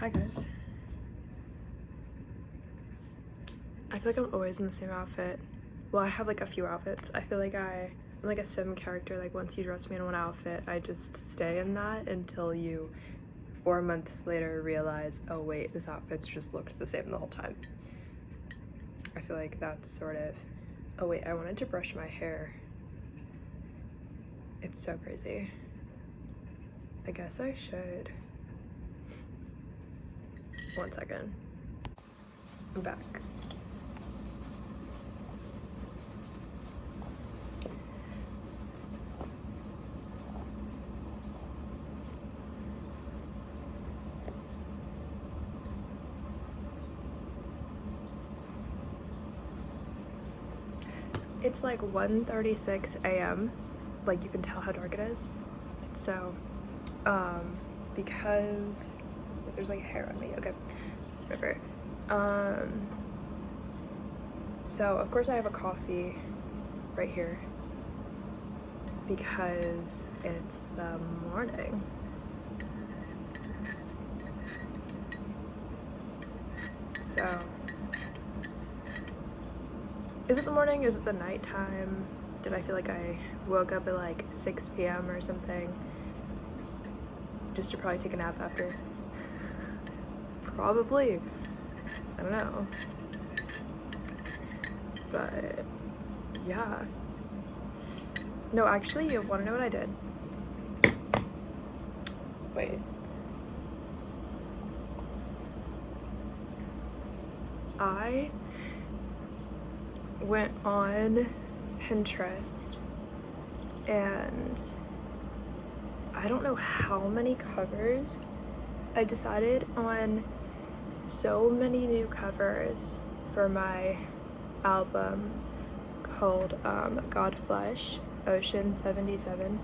Hi guys. I feel like I'm always in the same outfit. Well, I have like a few outfits. I feel like I'm like a sim character. Like once you dress me in one outfit, I just stay in that until you 4 months later realize, oh wait, this outfit's just looked the same the whole time. I feel like that's sort of, oh wait, I wanted to brush my hair. It's so crazy. I guess I should. 1 second. I'm back. It's like 1:36 a.m. Like you can tell how dark it is. So, because there's like hair on me. Okay, whatever. So of course I have a coffee right here because it's the morning. So, is it the morning? Is it the nighttime? Did I feel like I woke up at like 6 p.m. or something? Just to probably take a nap after? Probably. I don't know. But yeah. No, actually, you wanna know what I did? Wait. I went on Pinterest and I don't know how many covers. I decided on so many new covers for my album called Godflesh Ocean 77,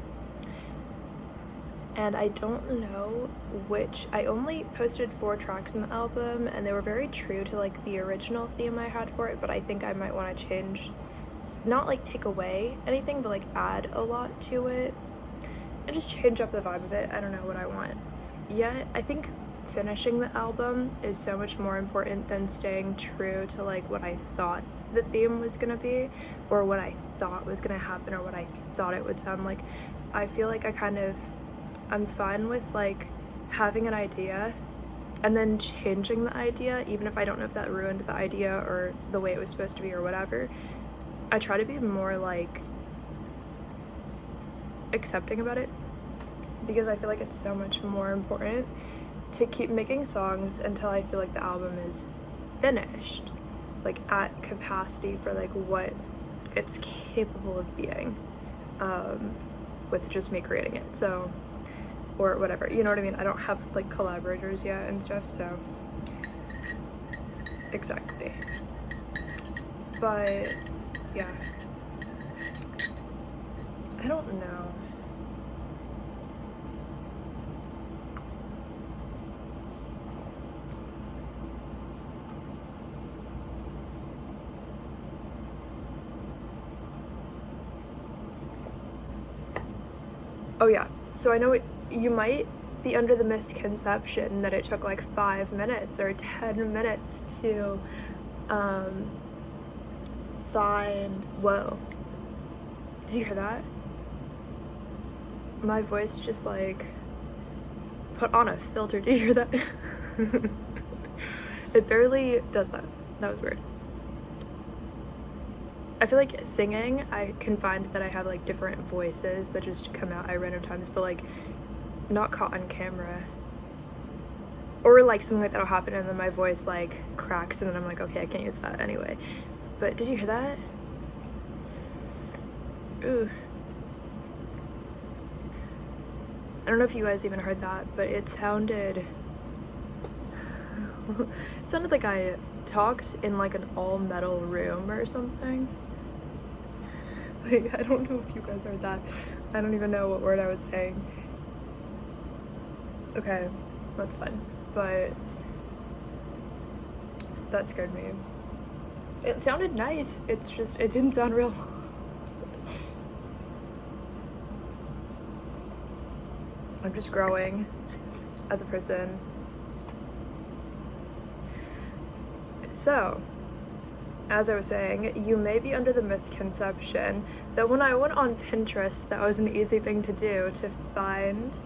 and I don't know which. I only posted 4 tracks in the album and they were very true to like the original theme I had for it, but I think I might want to change, not like take away anything, but like add a lot to it and just change up the vibe of it. I don't know what I want yet. I think finishing the album is so much more important than staying true to like what I thought the theme was gonna be or what I thought was gonna happen or what I thought it would sound like. I feel like I'm fine with like having an idea and then changing the idea, even if I don't know if that ruined the idea or the way it was supposed to be or whatever. I try to be more like accepting about it because I feel like it's so much more important to keep making songs until I feel like the album is finished, like at capacity for like what it's capable of being, with just me creating it. So, or whatever, you know what I mean? I don't have like collaborators yet and stuff, so exactly. But yeah, I don't know. Oh yeah, so I know you might be under the misconception that it took like 5 minutes or 10 minutes to find, whoa, did you hear that? My voice just like put on a filter. Did you hear that? It barely does that. That was weird. I feel like singing, I can find that I have like different voices that just come out at random times, but like not caught on camera. Or like something like that'll happen and then my voice like cracks and then I'm like, okay, I can't use that anyway. But did you hear that? Ooh. I don't know if you guys even heard that, but it sounded like I talked in like an all metal room or something. Like, I don't know if you guys heard that. I don't even know what word I was saying. Okay, that's fun. But that scared me. It sounded nice. It's just, it didn't sound real. I'm just growing as a person. So, as I was saying, you may be under the misconception that when I went on Pinterest, that was an easy thing to do to find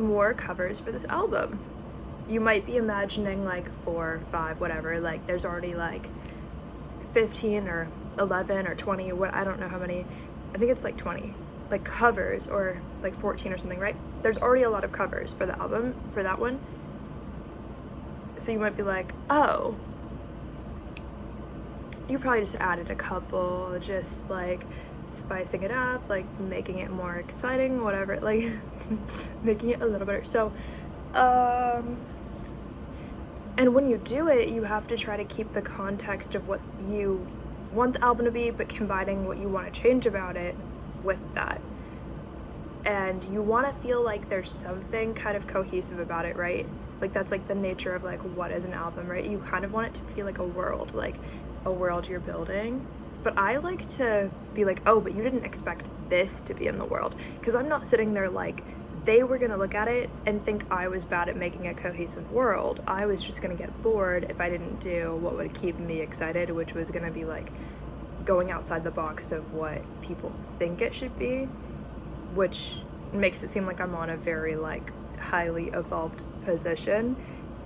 more covers for this album. You might be imagining like 4, 5, whatever, like there's already like 15 or 11 or 20, what, I don't know how many, I think it's like 20, like covers, or like 14 or something, right? There's already a lot of covers for the album, for that one. So you might be like, oh, you probably just added a couple, just like spicing it up, like making it more exciting, whatever, like making it a little better. So, and when you do it, you have to try to keep the context of what you want the album to be, but combining what you want to change about it with that. And you want to feel like there's something kind of cohesive about it, right? Like that's like the nature of like what is an album, right? You kind of want it to feel like a world you're building. But I like to be like, oh, but you didn't expect this to be in the world, because I'm not sitting there like they were gonna look at it and think I was bad at making a cohesive world. I was just gonna get bored if I didn't do what would keep me excited, which was gonna be like going outside the box of what people think it should be, which makes it seem like I'm on a very like highly evolved position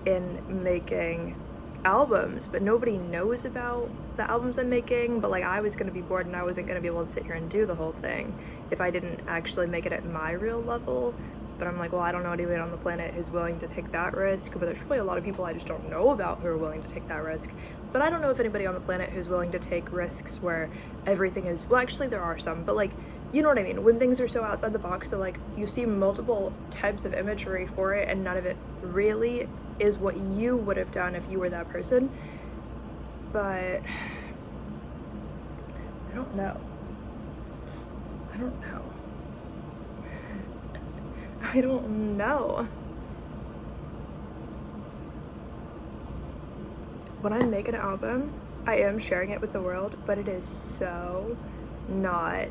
in making albums, but nobody knows about the albums I'm making. But like I was gonna be bored and I wasn't gonna be able to sit here and do the whole thing if I didn't actually make it at my real level. But I'm like, well, I don't know anyone on the planet who's willing to take that risk, but there's probably a lot of people I just don't know about who are willing to take that risk. But I don't know if anybody on the planet who's willing to take risks where everything is, well, actually there are some, but like, you know what I mean, when things are so outside the box that like you see multiple types of imagery for it and none of it really is what you would have done if you were that person. But I don't know. I don't know. When I make an album, I am sharing it with the world, but it is so not,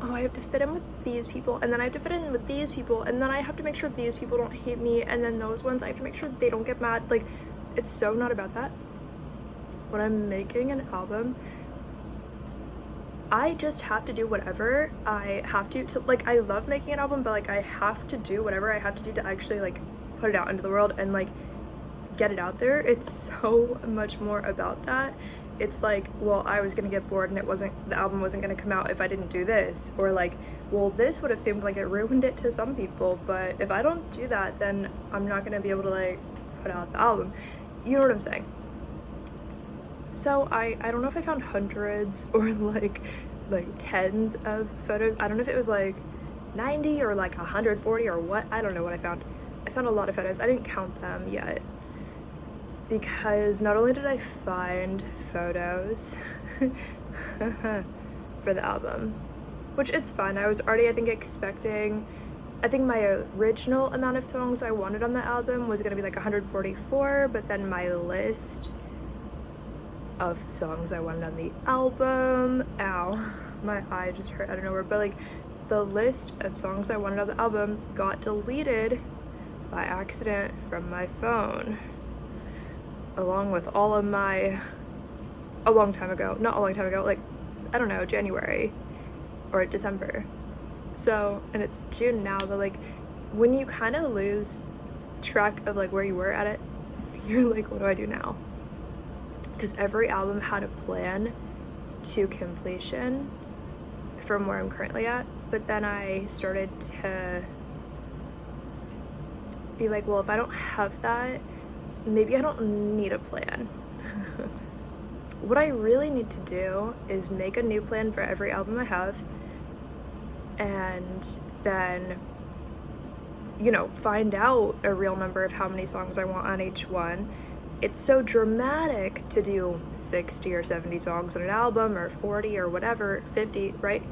oh, I have to fit in with these people, and then I have to fit in with these people, and then I have to make sure these people don't hate me, and then those ones I have to make sure they don't get mad. Like, it's so not about that. When I'm making an album, I just have to do whatever I have to like, I love making an album, but like I have to do whatever I have to do to actually like put it out into the world and like get it out there. It's so much more about that. It's like, well, I was gonna get bored and the album wasn't gonna come out if I didn't do this, or like, well, this would have seemed like it ruined it to some people, but if I don't do that, then I'm not gonna be able to like put out the album. You know what I'm saying? So I don't know if I found hundreds or like tens of photos. I don't know if it was like 90 or like 140 or what. I don't know what I found. I found a lot of photos. I didn't count them yet, because not only did I find photos for the album, which it's fine. I was already, I think, expecting, I think my original amount of songs I wanted on the album was gonna be like 144, but then my list of songs I wanted on the album, ow, my eye just hurt out of nowhere, but like the list of songs I wanted on the album got deleted by accident from my phone, along with all of my, not a long time ago, like, I don't know, January or December. So, and it's June now, but like when you kind of lose track of like where you were at it, you're like, what do I do now? Because every album had a plan to completion from where I'm currently at, but then I started to be like, well, if I don't have that, maybe I don't need a plan. What I really need to do is make a new plan for every album I have, and then, you know, find out a real number of how many songs I want on each one. It's so dramatic to do 60 or 70 songs on an album, or 40 or whatever, 50, right?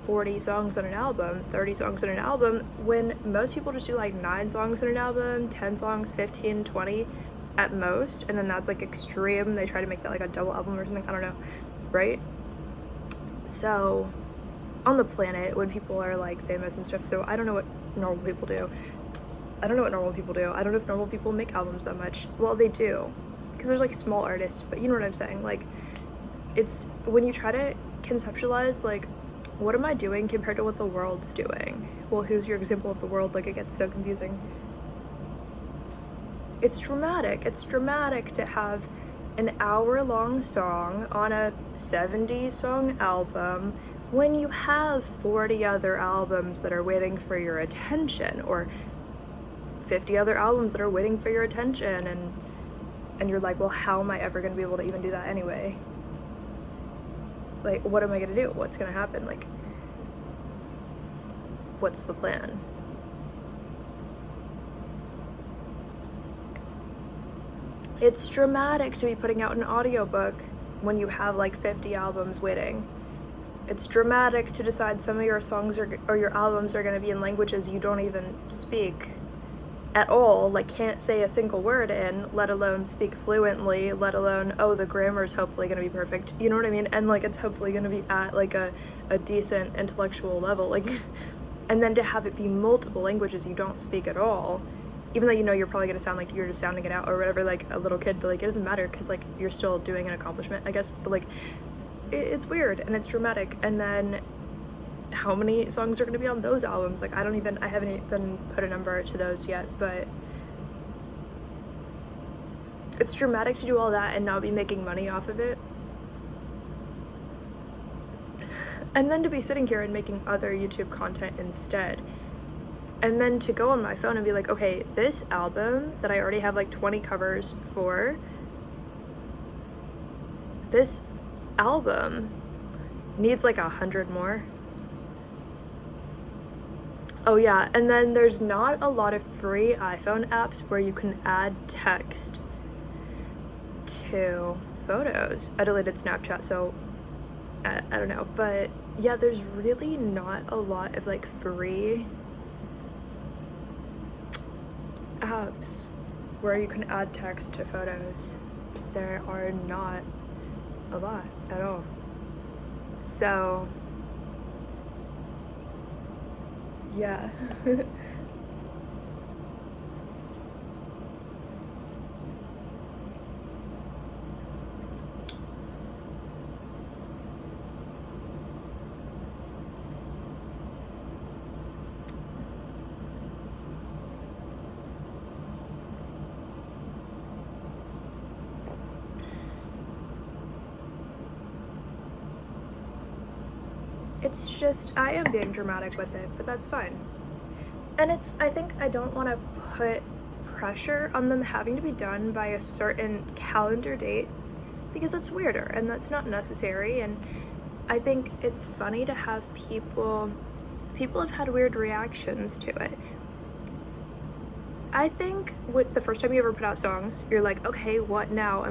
40 songs on an album, 30 songs on an album, when most people just do like 9 songs on an album, 10 songs, 15, 20 at most, and then that's like extreme. They try to make that like a double album or something, I don't know, right? So on the planet, when people are like famous and stuff, so I don't know what normal people do, I don't know what normal people do. I don't know if normal people make albums that much. Well, they do, because there's like small artists, but you know what I'm saying. Like, it's when you try to conceptualize like, what am I doing compared to what the world's doing? Well, who's your example of the world? Like, it gets so confusing. It's dramatic. It's dramatic to have an hour-long song on a 70-song album when you have 40 other albums that are waiting for your attention, or 50 other albums that are waiting for your attention, and you're like, well, how am I ever going to be able to even do that anyway? Like, what am I going to do? What's going to happen? Like, what's the plan? It's dramatic to be putting out an audiobook when you have like 50 albums waiting. It's dramatic to decide some of your songs or your albums are going to be in languages you don't even speak at all, like can't say a single word in, let alone speak fluently, let alone, oh, the grammar's hopefully going to be perfect, you know what I mean? And like it's hopefully going to be at like a decent intellectual level, like, and then to have it be multiple languages you don't speak at all, even though you know you're probably going to sound like you're just sounding it out or whatever, like a little kid, but like it doesn't matter because like you're still doing an accomplishment, I guess, but like it's weird and it's dramatic. And then how many songs are going to be on those albums? Like I haven't even put a number to those yet, but it's dramatic to do all that and not be making money off of it, and then to be sitting here and making other YouTube content instead, and then to go on my phone and be like, okay, this album that I already have like 20 covers for, this album needs like 100 more. Oh yeah, and then there's not a lot of free iPhone apps where you can add text to photos. I deleted Snapchat, so I don't know, but yeah, there's really not a lot of like free apps where you can add text to photos. There are not a lot at all. So yeah. It's just, I am being dramatic with it, but that's fine. And I think I don't want to put pressure on them having to be done by a certain calendar date, because that's weirder and that's not necessary. And I think it's funny to have people have had weird reactions to it. I think with the first time you ever put out songs, you're like, okay, what now?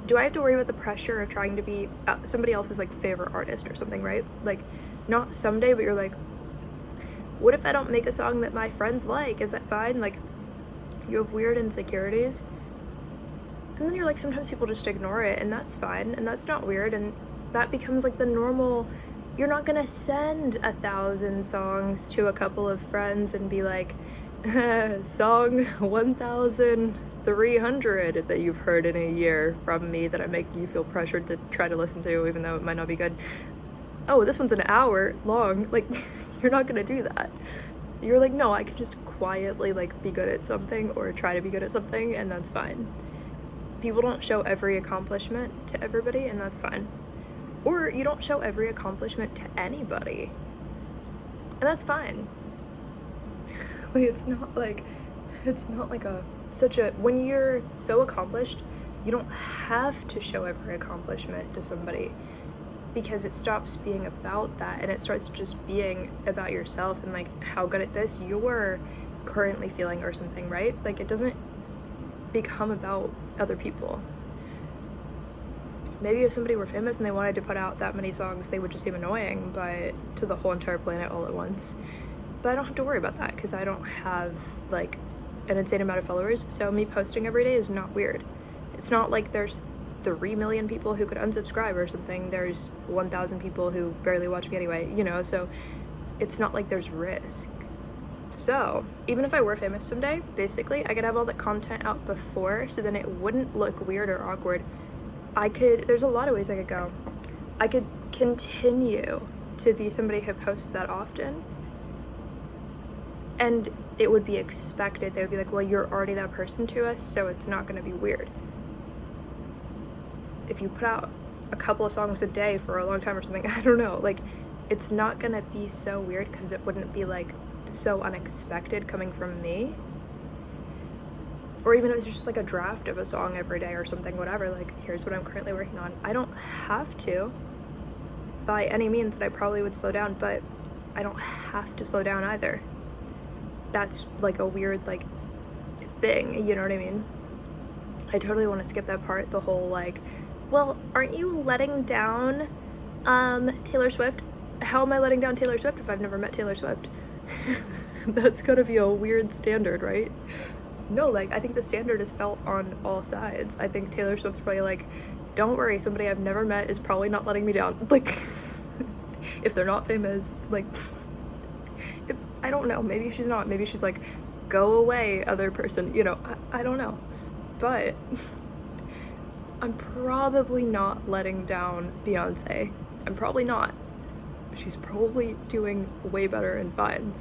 Do I have to worry about the pressure of trying to be somebody else's like favorite artist or something, right? Like, not someday, but you're like, what if I don't make a song that my friends like? Is that fine? Like, you have weird insecurities. And then you're like, sometimes people just ignore it, and that's fine, and that's not weird, and that becomes like the normal. You're not gonna send 1,000 songs to a couple of friends and be like, song 1,300 that you've heard in a year from me that I make you feel pressured to try to listen to, even though it might not be good. Oh, this one's an hour long. Like, you're not gonna do that. You're like, no, I can just quietly like be good at something or try to be good at something, and that's fine. People don't show every accomplishment to everybody, and that's fine. Or you don't show every accomplishment to anybody, and that's fine. Like, it's not like when you're so accomplished, you don't have to show every accomplishment to somebody, because it stops being about that and it starts just being about yourself and like how good at this you're currently feeling or something, right? Like, it doesn't become about other people. Maybe if somebody were famous and they wanted to put out that many songs, they would just seem annoying, but to the whole entire planet all at once. But I don't have to worry about that because I don't have like an insane amount of followers, so me posting every day is not weird. It's not like there's 3 million people who could unsubscribe or something. There's 1,000 people who barely watch me anyway, you know, so it's not like there's risk. So, even if I were famous someday, basically, I could have all the content out before, so then it wouldn't look weird or awkward. There's a lot of ways I could go. I could continue to be somebody who posts that often, and it would be expected. They would be like, well, you're already that person to us, so it's not going to be weird. If you put out a couple of songs a day for a long time or something, I don't know, like, it's not going to be so weird because it wouldn't be, like, so unexpected coming from me. Or even if it's just like a draft of a song every day or something, whatever, like, here's what I'm currently working on. I don't have to, by any means, that I probably would slow down, but I don't have to slow down either. That's like a weird, like, thing, you know what I mean? I totally want to skip that part, the whole, like, well, aren't you letting down Taylor Swift? How am I letting down Taylor Swift if I've never met Taylor Swift? That's gotta be a weird standard, right? No, like, I think the standard is felt on all sides. I think Taylor Swift's probably like, don't worry, somebody I've never met is probably not letting me down. Like, if they're not famous, like, I don't know, maybe she's not. Maybe she's like, go away, other person, you know, I don't know. But I'm probably not letting down Beyonce. I'm probably not. She's probably doing way better and fine.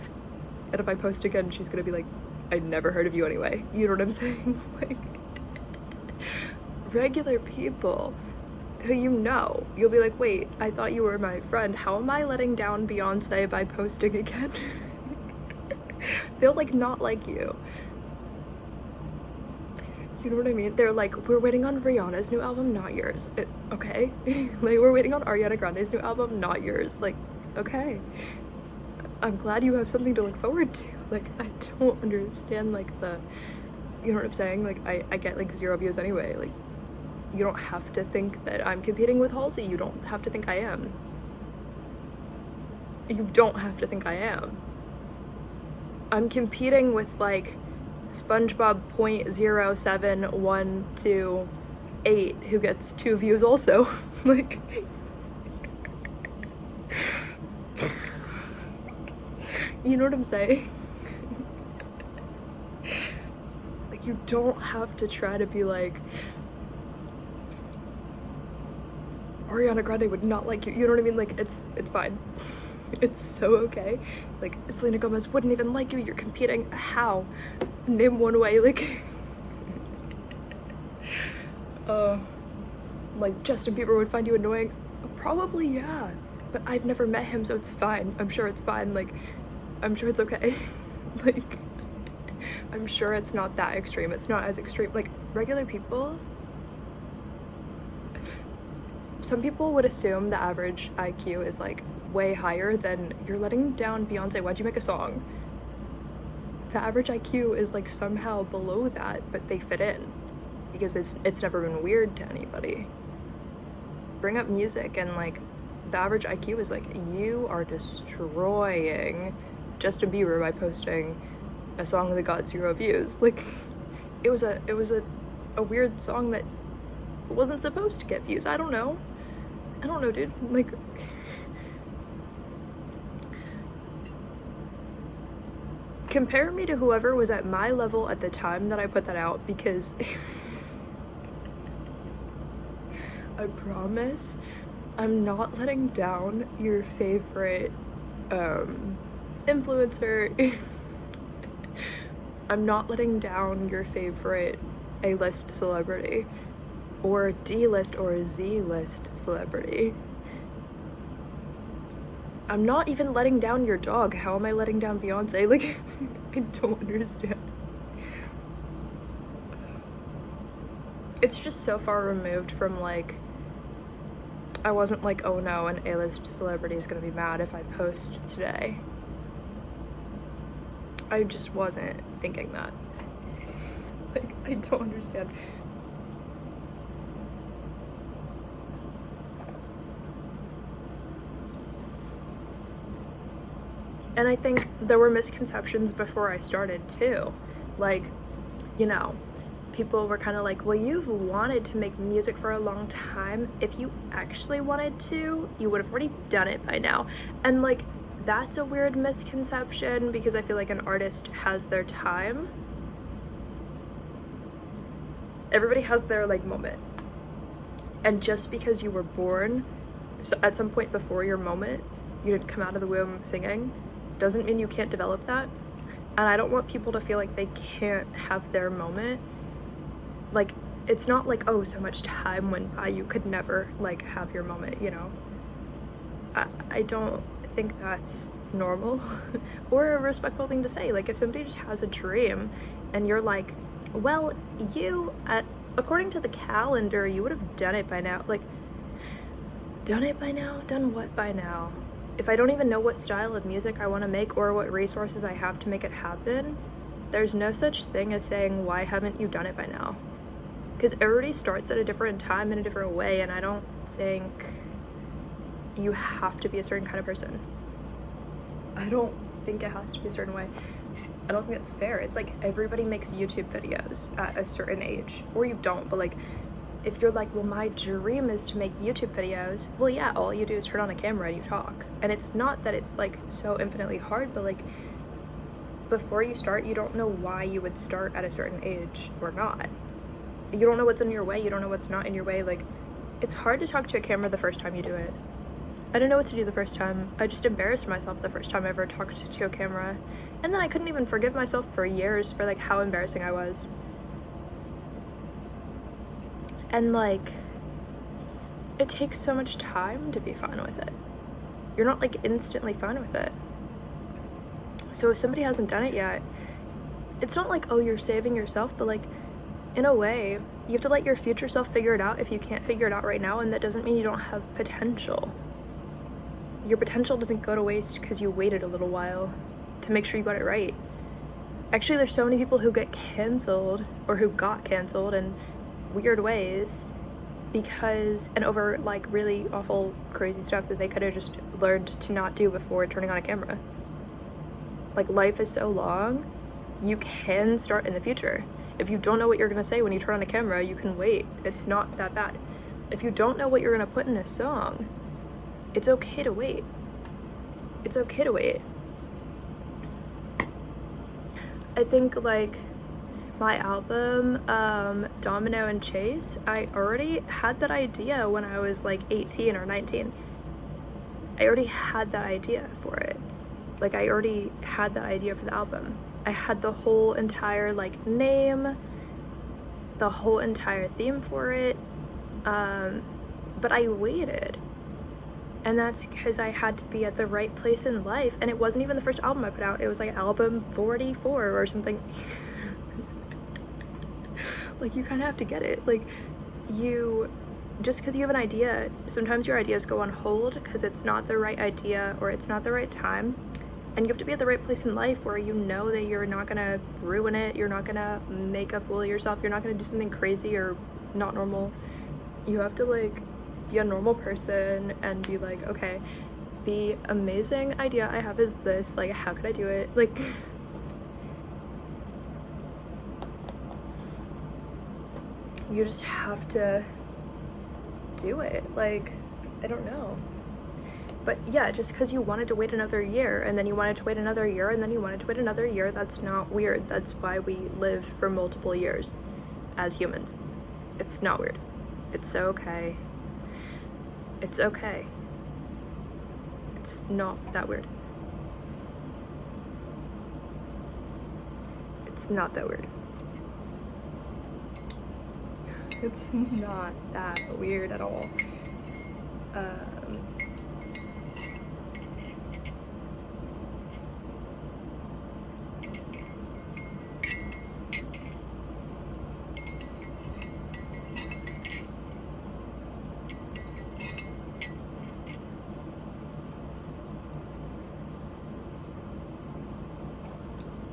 And if I post again, she's gonna be like, I'd never heard of you anyway. You know what I'm saying? Like, regular people who you know, you'll be like, wait, I thought you were my friend. How am I letting down Beyonce by posting again? They'll, like, not like you. You know what I mean? They're like, we're waiting on Rihanna's new album, not yours. Okay? Like, we're waiting on Ariana Grande's new album, not yours. Like, okay. I'm glad you have something to look forward to. Like, I don't understand, like, you know what I'm saying? Like, I get, like, 0 views anyway. Like, you don't have to think that I'm competing with Halsey. You don't have to think I am. You don't have to think I am. I'm competing with, like, SpongeBob .07128 who gets 2 views also. Like, you know what I'm saying? Like, you don't have to try to be like, Ariana Grande would not like you. You know what I mean? Like, it's fine. It's so okay. Like, Selena Gomez wouldn't even like you. You're competing. How? Name one way. Like, like, Justin Bieber would find you annoying. Probably, yeah. But I've never met him, so it's fine. I'm sure it's fine. Like, I'm sure it's okay. Like, I'm sure it's not that extreme. It's not as extreme. Like, regular people, some people would assume the average IQ is, like, way higher than, you're letting down Beyonce, why'd you make a song? The average IQ is, like, somehow below that, but they fit in because it's never been weird to anybody. Bring up music and, like, the average IQ is like, you are destroying Justin Bieber by posting a song that got 0 views. Like, it was a weird song that wasn't supposed to get views. I don't know, dude. Like, compare me to whoever was at my level at the time that I put that out, because I promise I'm not letting down your favorite influencer. I'm not letting down your favorite A-list celebrity or D-list or Z-list celebrity. I'm not even letting down your dog. How am I letting down Beyonce? Like, I don't understand. It's just so far removed from, like, I wasn't like, oh no, an A-list celebrity is gonna be mad if I post today. I just wasn't thinking that. Like, I don't understand. And I think there were misconceptions before I started too. Like, you know, people were kind of like, well, you've wanted to make music for a long time. If you actually wanted to, you would have already done it by now. And, like, that's a weird misconception because I feel like an artist has their time. Everybody has their like moment. And just because you were born so at some point before your moment, you didn't come out of the womb singing, doesn't mean you can't develop that. And I don't want people to feel like they can't have their moment. Like, it's not like, oh, so much time went by, you could never like have your moment, you know? I don't think that's normal or a respectful thing to say. Like, if somebody just has a dream and you're like, well, according to the calendar, you would have done it by now. Like, done it by now? Done what by now? If I don't even know what style of music I want to make or what resources I have to make it happen, there's no such thing as saying, why haven't you done it by now? Because everybody starts at a different time in a different way, and I don't think you have to be a certain kind of person. I don't think it has to be a certain way. I don't think that's fair. It's like everybody makes YouTube videos at a certain age, or you don't, but like if you're like, well, my dream is to make YouTube videos, well, yeah, all you do is turn on a camera and you talk. And it's not that it's like so infinitely hard, but like before you start, you don't know why you would start at a certain age or not. You don't know what's in your way, you don't know what's not in your way. Like, it's hard to talk to a camera the first time you do it. I didn't know what to do the first time. I just embarrassed myself the first time I ever talked to a camera. And then I couldn't even forgive myself for years for like how embarrassing I was. And like, it takes so much time to be fine with it. You're not like instantly fine with it. So if somebody hasn't done it yet, it's not like, oh, you're saving yourself, but like, in a way, you have to let your future self figure it out if you can't figure it out right now, and that doesn't mean you don't have potential. Your potential doesn't go to waste because you waited a little while to make sure you got it right. Actually, there's so many people who get canceled or who got canceled in weird ways because, and over like really awful, crazy stuff that they could have just learned to not do before turning on a camera. Like, life is so long, you can start in the future. If you don't know what you're gonna say when you turn on a camera, you can wait. It's not that bad. If you don't know what you're gonna put in a song, it's okay to wait. It's okay to wait. I think like my album, Domino and Chase, I already had that idea when I was like 18 or 19. I already had that idea for it. Like, I already had that idea for the album. I had the whole entire like name, the whole entire theme for it, but I waited. And that's because I had to be at the right place in life. And it wasn't even the first album I put out. It was like album 44 or something. Like, you kind of have to get it. Like, just because you have an idea, sometimes your ideas go on hold because it's not the right idea or it's not the right time. And you have to be at the right place in life where you know that you're not gonna ruin it. You're not gonna make a fool of yourself. You're not gonna do something crazy or not normal. You have to like be a normal person and be like, okay, the amazing idea I have is this, like, how could I do it? Like, you just have to do it. Like, I don't know. But yeah, just because you wanted to wait another year and then you wanted to wait another year and then you wanted to wait another year, that's not weird. That's why we live for multiple years as humans. It's not weird. It's okay. It's okay. It's not that weird. It's not that weird. It's not that weird at all.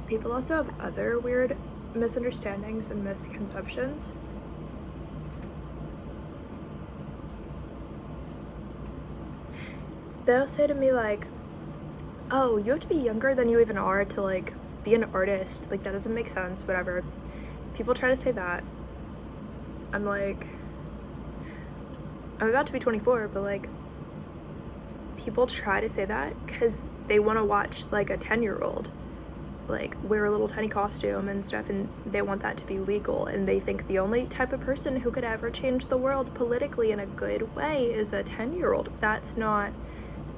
People also have other weird misunderstandings and misconceptions. They'll say to me like, oh, you have to be younger than you even are to like be an artist. Like, that doesn't make sense, whatever. People try to say that. I'm like, I'm about to be 24, but like, people try to say that because they want to watch like a 10-year-old like wear a little tiny costume and stuff, and they want that to be legal, and they think the only type of person who could ever change the world politically in a good way is a 10-year-old. That's not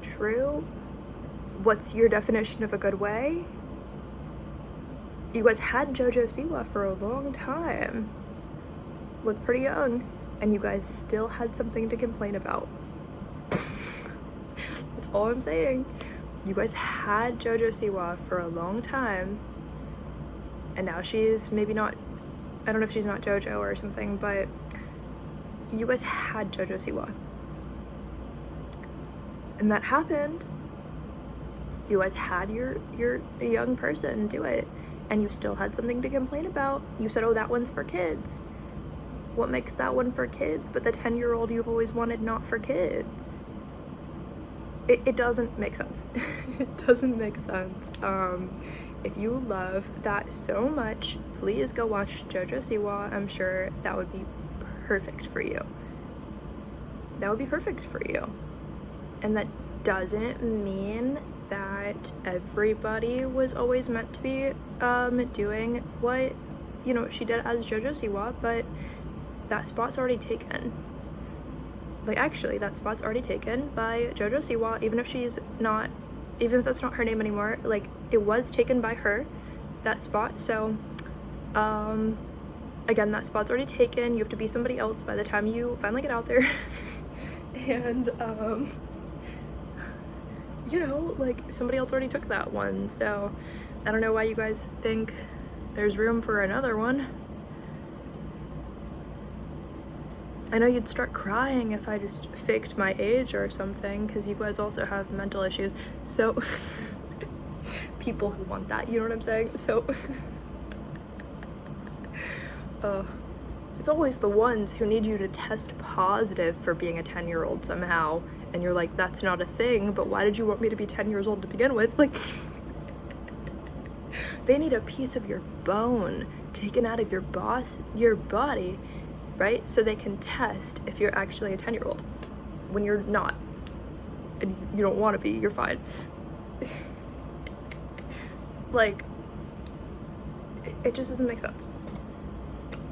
true. What's your definition of a good way? You guys had JoJo Siwa for a long time. Looked pretty young, and you guys still had something to complain about. That's all I'm saying. You guys had JoJo Siwa for a long time, and now she's maybe not, I don't know if she's not JoJo or something, but you guys had JoJo Siwa. And that happened. You guys had your young person do it, and you still had something to complain about. You said, oh, that one's for kids. What makes that one for kids but the 10-year-old you've always wanted not for kids? It doesn't make sense. It doesn't make sense. If you love that so much, please go watch JoJo Siwa. I'm sure that would be perfect for you. That would be perfect for you. And that doesn't mean that everybody was always meant to be doing what, you know, she did as JoJo Siwa, but that spot's already taken. Like, actually, that spot's already taken by JoJo Siwa, even if that's not her name anymore. Like, it was taken by her, that spot. So, again, that spot's already taken. You have to be somebody else by the time you finally get out there. And, you know, like, somebody else already took that one. So, I don't know why you guys think there's room for another one. I know you'd start crying if I just faked my age or something, because you guys also have mental issues. So, people who want that, you know what I'm saying? So, it's always the ones who need you to test positive for being a 10-year-old somehow, and you're like, that's not a thing, but why did you want me to be 10 years old to begin with? Like, they need a piece of your bone taken out of your body, right? So they can test if you're actually a 10-year-old when you're not, and you don't want to be. You're fine. Like, it just doesn't make sense.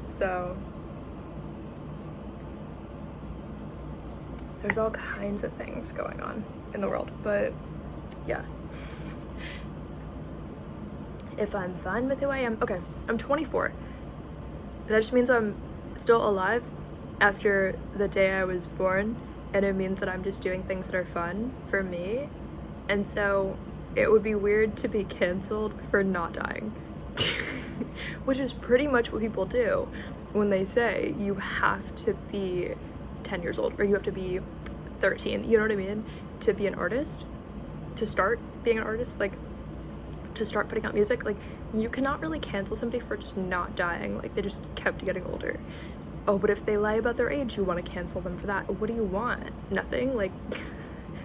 So there's all kinds of things going on in the world, but yeah. If I'm fine with who I am, okay, I'm 24. That just means I'm still alive after the day I was born, and it means that I'm just doing things that are fun for me. And so it would be weird to be canceled for not dying. Which is pretty much what people do when they say you have to be 10 years old or you have to be 13, you know what I mean, to be an artist, to start being an artist, like to start putting out music. Like, you cannot really cancel somebody for just not dying. Like, they just kept getting older. Oh, but if they lie about their age, you want to cancel them for that. What do you want? Nothing? Like,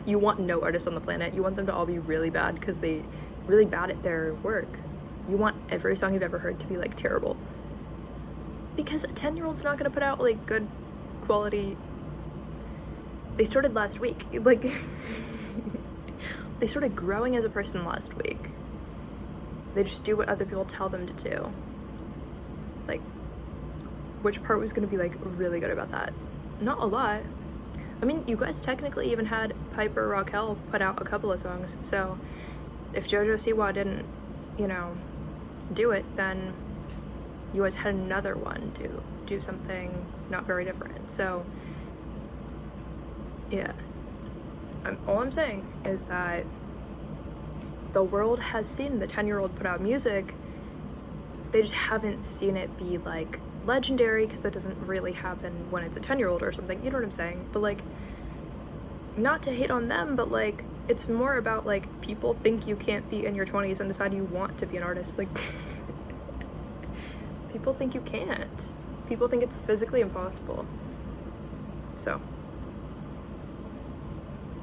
you want no artist on the planet. You want them to all be really bad because they really bad at their work. You want every song you've ever heard to be like terrible, because a 10-year-old's not going to put out like good quality. They started last week. Like, they started growing as a person last week. They just do what other people tell them to do. Like, which part was going to be like really good about that? Not a lot. I mean, you guys technically even had Piper Raquel put out a couple of songs, so if JoJo Siwa didn't, you know, do it, then you guys had another one do something not very different. So yeah, all I'm saying is that the world has seen the 10-year-old put out music. They just haven't seen it be like legendary, because that doesn't really happen when it's a 10-year-old or something, you know what I'm saying? But like, not to hate on them, but like, it's more about like, people think you can't be in your 20s and decide you want to be an artist. Like, people think you can't. People think it's physically impossible. So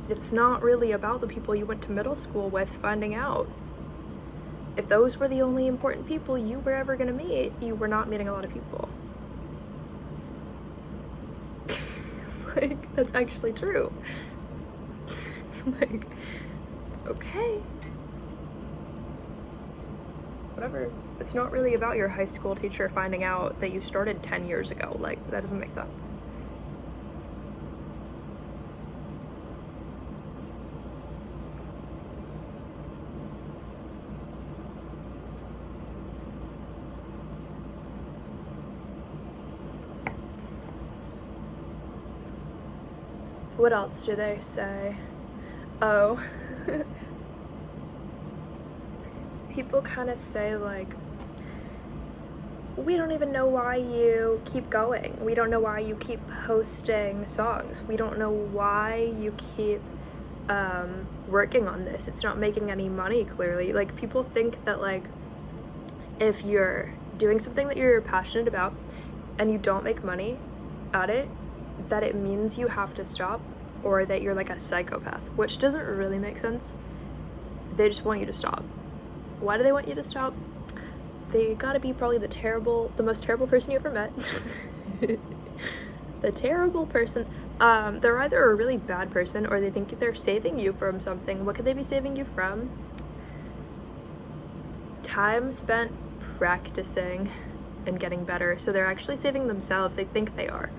it's not really about the people you went to middle school with finding out. If those were the only important people you were ever going to meet, you were not meeting a lot of people. Like, that's actually true. Like, okay. Whatever. It's not really about your high school teacher finding out that you started 10 years ago. Like, that doesn't make sense. What else do they say? Oh. People kind of say, like, we don't even know why you keep going. We don't know why you keep posting songs. We don't know why you keep working on this. It's not making any money, clearly. Like, people think that, like, if you're doing something that you're passionate about and you don't make money at it, that it means you have to stop, or that you're like a psychopath, which doesn't really make sense. They just want you to stop. Why do they want you to stop? They gotta be probably the most terrible person you ever met. The terrible person. They're either a really bad person, or they think they're saving you from something. What could they be saving you from? Time spent practicing and getting better. So they're actually saving themselves. They think they are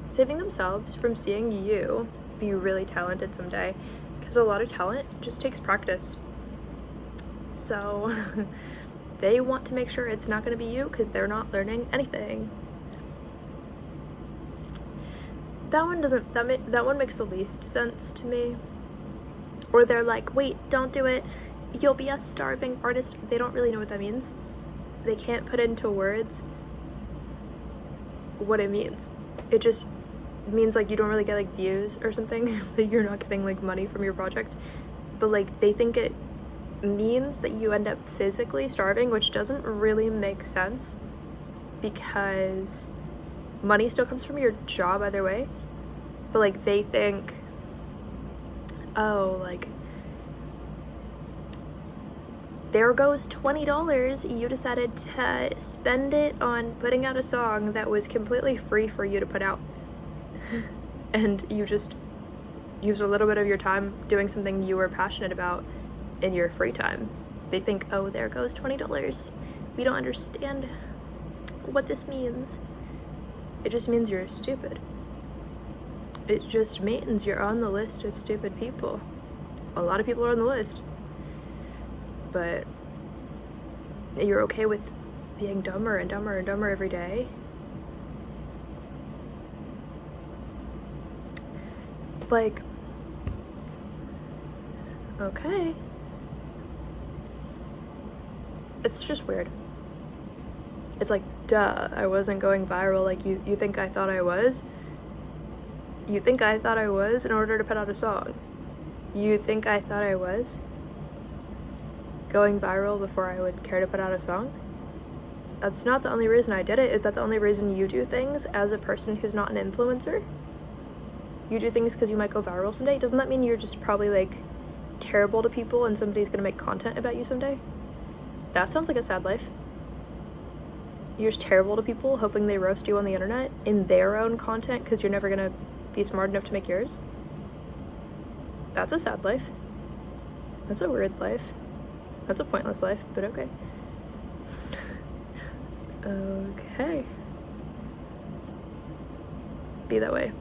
saving themselves from seeing you be really talented someday, because a lot of talent just takes practice. So they want to make sure it's not going to be you, because they're not learning anything. That one makes the least sense to me. Or they're like, wait, don't do it, you'll be a starving artist. They don't really know what that means. They can't put into words what it means. It just means like you don't really get like views or something. That you're not getting like money from your project. But like they think it means that you end up physically starving, which doesn't really make sense, because money still comes from your job either way. But like they think, oh, like, there goes $20, you decided to spend it on putting out a song that was completely free for you to put out. And you just use a little bit of your time doing something you were passionate about in your free time. They think, oh, there goes $20. We don't understand what this means. It just means you're stupid. It just means you're on the list of stupid people. A lot of people are on the list. But you're okay with being dumber and dumber and dumber every day. Like, okay. It's just weird. It's like, duh, I wasn't going viral. Like, you think I thought I was? You think I thought I was in order to put out a song? You think I thought I was going viral before I would care to put out a song? That's not the only reason I did it. Is that the only reason you do things as a person who's not an influencer? You do things because you might go viral someday? Doesn't that mean you're just probably like terrible to people and somebody's gonna make content about you someday? That sounds like a sad life. You're just terrible to people, hoping they roast you on the internet in their own content because you're never gonna be smart enough to make yours? That's a sad life. That's a weird life. That's a pointless life, but okay. Okay. Be that way.